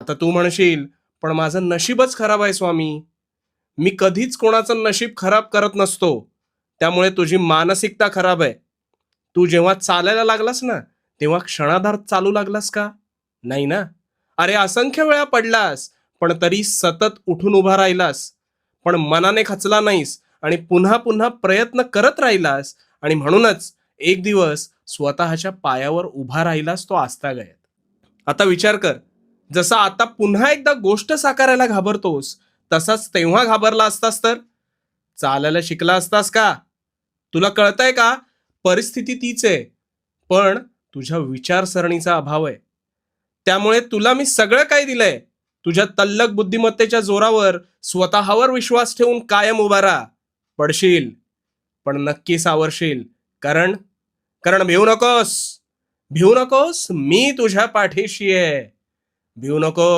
आता तू म्हणशील, पण माझं नशीबच खराब आहे स्वामी. मी कधीच कोणाचं नशीब खराब करत नसतो. त्यामुळे तुझी मानसिकता खराब आहे. तू जेव्हा चालायला लागलास ना, तेव्हा क्षणार्धात चालू लागलास का? नाही ना? अरे असंख्य वेळा पडलास, पण तरी सतत उठून उभा राहिलास. पण मनाने खचला नाहीस आणि पुन्हा पुन्हा प्रयत्न करत राहिलास आणि म्हणूनच एक दिवस स्वतःच्या पायावर उभा राहिलास तो आजतागायत. आता विचार कर, जसं आता पुन्हा एकदा गोष्ट साकारायला घाबरतोस, तसाच तेव्हा घाबरला असतास तर चालायला शिकला असतास का? तुला कळतंय का? परिस्थिती तीच आहे, पण तुझ्या विचारसरणीचा अभाव आहे. त्यामुळे तुला मी सगळं काही दिलंय. तुझ्या तल्लख बुद्धिमत्तेच्या जोरावर स्वतःवर विश्वास ठेवून कायम उभा राहा. पडशील, पण नक्की सावरशील. कारण कारण भिवू नकोस. भिवू नकोस, मी तुझ्या पाठीशी आहे. भिवू नको.